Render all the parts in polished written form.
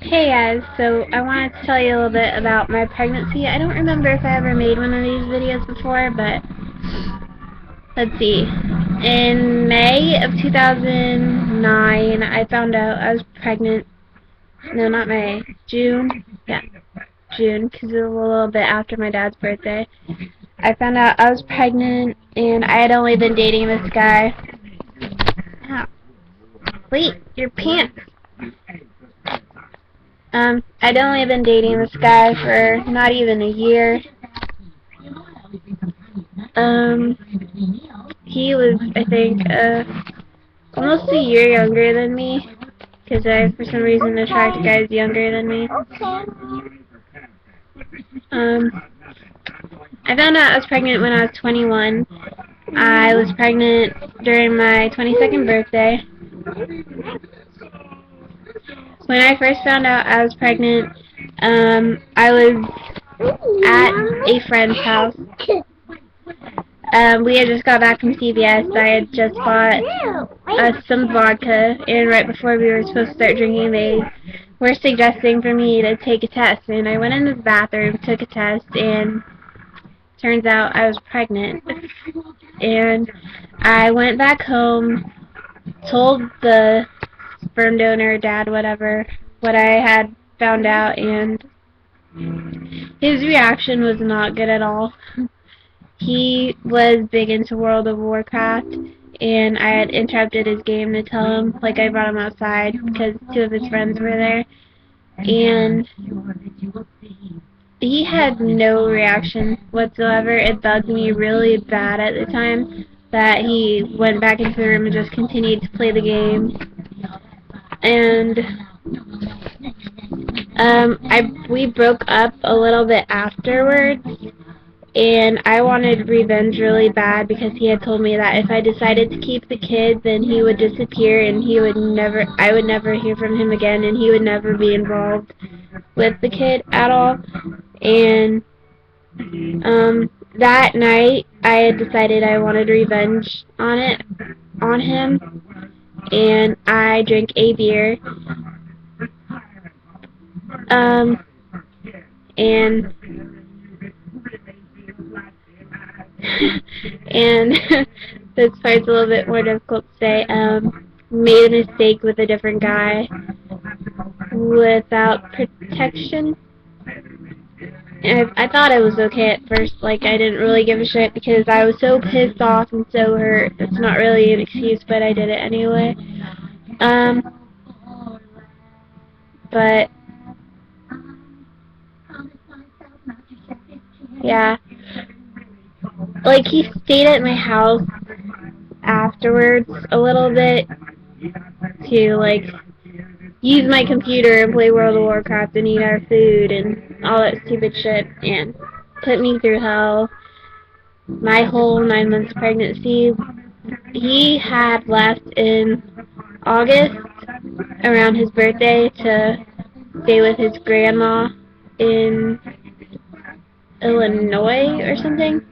Hey guys, so I wanted to tell you a little bit about my pregnancy. I don't remember if I ever made one of these videos before, but let's see. In May of 2009, I found out I was pregnant. No, not May. June. Yeah, June, because it was a little bit after my dad's birthday. I found out I was pregnant, and I had only been dating this guy. Ow. Wait, your pants. I'd only been dating this guy for not even a year. Um, he was, I think, almost a year younger than me, because I, for some reason, attract guys younger than me. I found out I was pregnant when I was 21. I was pregnant during my 22nd birthday. When I first found out I was pregnant, I was at a friend's house. We had just got back from CVS. I had just bought some vodka, and right before we were supposed to start drinking, they were suggesting for me to take a test. And I went into the bathroom, took a test, and turns out I was pregnant. And I went back home, told the sperm donor, dad, whatever, what I had found out, and his reaction was not good at all. He was big into World of Warcraft, and I had interrupted his game to tell him, like I brought him outside because two of his friends were there, and he had no reaction whatsoever. It bugged me really bad at the time that he went back into the room and just continued to play the game. And we broke up a little bit afterwards, and I wanted revenge really bad because he had told me that if I decided to keep the kid, then he would disappear and I would never hear from him again, and he would never be involved with the kid at all. And that night I had decided I wanted revenge on him, and I drank a beer. And and this part's a little bit more difficult to say. Made a mistake with a different guy without protection. And I thought it was okay at first, like I didn't really give a shit because I was so pissed off and so hurt. It's not really an excuse, but I did it anyway. But yeah, like he stayed at my house afterwards a little bit to like use my computer and play World of Warcraft and eat our food and all that stupid shit and put me through hell my whole 9 months pregnancy. He had left in August around his birthday to stay with his grandma in Illinois or something,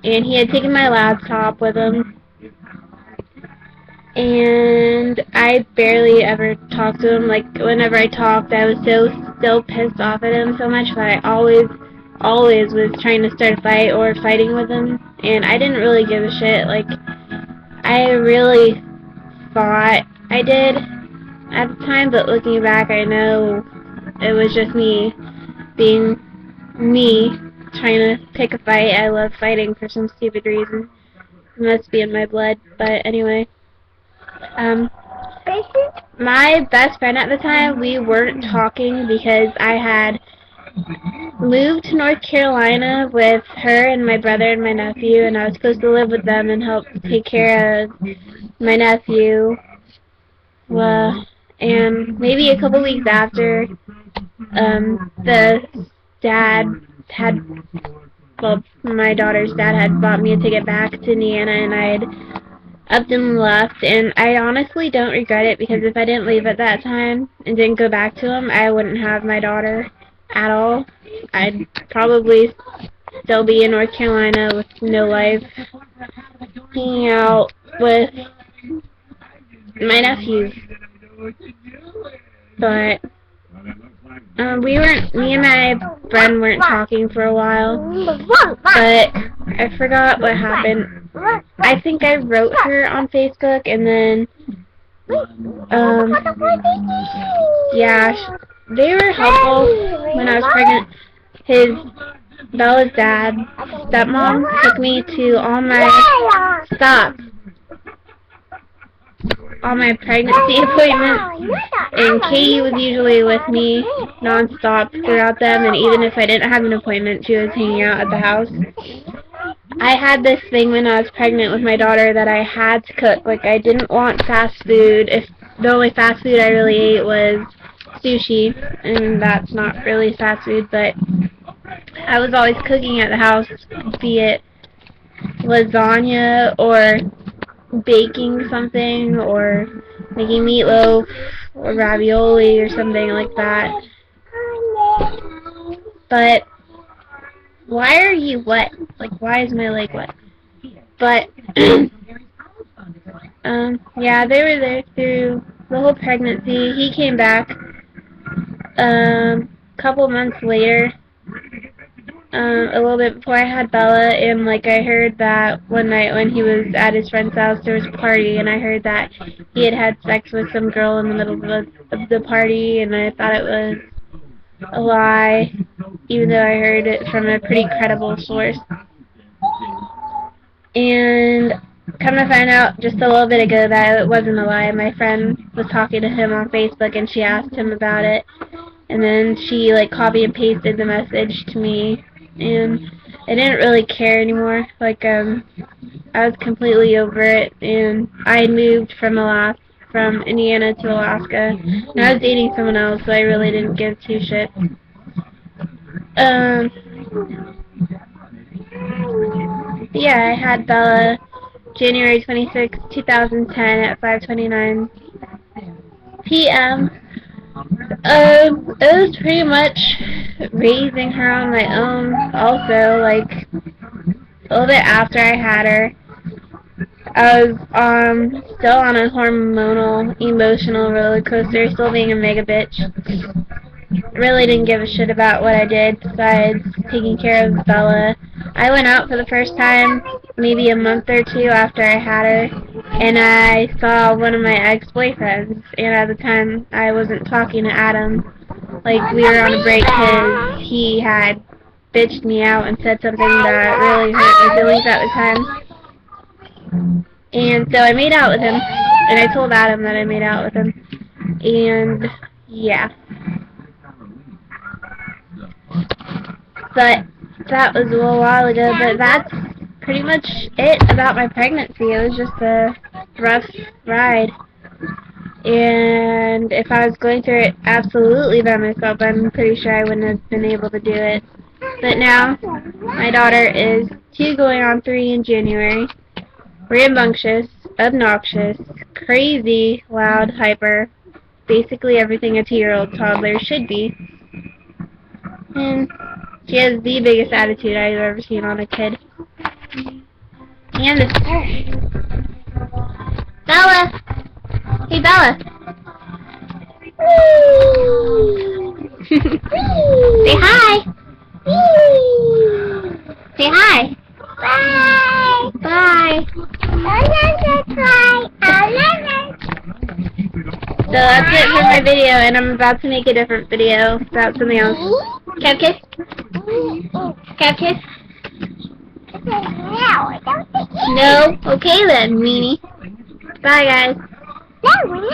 and he had taken my laptop with him, and I barely ever talked to him. Like, whenever I talked, I was still pissed off at him so much that I always was trying to start a fight or fighting with him, and I didn't really give a shit. Like, I really thought I did at the time, but looking back, I know it was just me being me, trying to pick a fight. I love fighting for some stupid reason. It must be in my blood, but anyway. My best friend at the time, we weren't talking because I had moved to North Carolina with her and my brother and my nephew, and I was supposed to live with them and help take care of my nephew. And maybe a couple weeks after, the dad had, well, my daughter's dad had bought me a ticket back to Indiana, and I had upped and left, and I honestly don't regret it because if I didn't leave at that time and didn't go back to him, I wouldn't have my daughter at all. I'd probably still be in North Carolina with no life, hanging out with my nephews. But Me and my friend weren't talking for a while, but I forgot what happened. I think I wrote her on Facebook, and then, yeah, they were helpful when I was pregnant. Bella's dad, stepmom, took me to all my pregnancy appointments, and Katie was usually with me non-stop throughout them, and even if I didn't have an appointment, she was hanging out at the house. I had this thing when I was pregnant with my daughter that I had to cook. Like, I didn't want fast food. If the only fast food I really ate was sushi, and that's not really fast food, but I was always cooking at the house, be it lasagna or baking something or making meatloaf or ravioli or something like that. But why are you wet? Like, why is my leg wet? But yeah, they were there through the whole pregnancy. He came back a couple months later, a little bit before I had Bella, and like I heard that one night when he was at his friend's house, there was a party, and I heard that he had had sex with some girl in the middle of the party, and I thought it was a lie, even though I heard it from a pretty credible source. And come to find out just a little bit ago that it wasn't a lie. My friend was talking to him on Facebook, and she asked him about it, and then she like copy and pasted the message to me, and I didn't really care anymore. Like, I was completely over it, and I had moved from Indiana to Alaska, and I was dating someone else, so I really didn't give two shits. Yeah, I had Bella January 26, 2010 at 5:29 p.m. It was pretty much raising her on my own also. Like, a little bit after I had her, I was still on a hormonal, emotional roller coaster, still being a mega bitch. Really didn't give a shit about what I did besides taking care of Bella. I went out for the first time maybe a month or two after I had her, and I saw one of my ex-boyfriends, and at the time I wasn't talking to Adam. Like, we were on a break because he had bitched me out and said something that really hurt my feelings at the time. And so I made out with him, and I told Adam that I made out with him, and yeah. But that was a little while ago, but that's pretty much it about my pregnancy. It was just a rough ride. And if I was going through it absolutely by myself, I'm pretty sure I wouldn't have been able to do it. But now, my daughter is 2 going on 3 in January. Rambunctious, obnoxious, crazy, loud, hyper. Basically everything a 2-year-old toddler should be. And she has the biggest attitude I've ever seen on a kid. And Bella! Hey, Bella! Say hi! Say hi! Bye! Bye! So that's it for my video, and I'm about to make a different video about something else. Cat kiss? Cat kiss? No? Okay then, meanie. Bye, guys.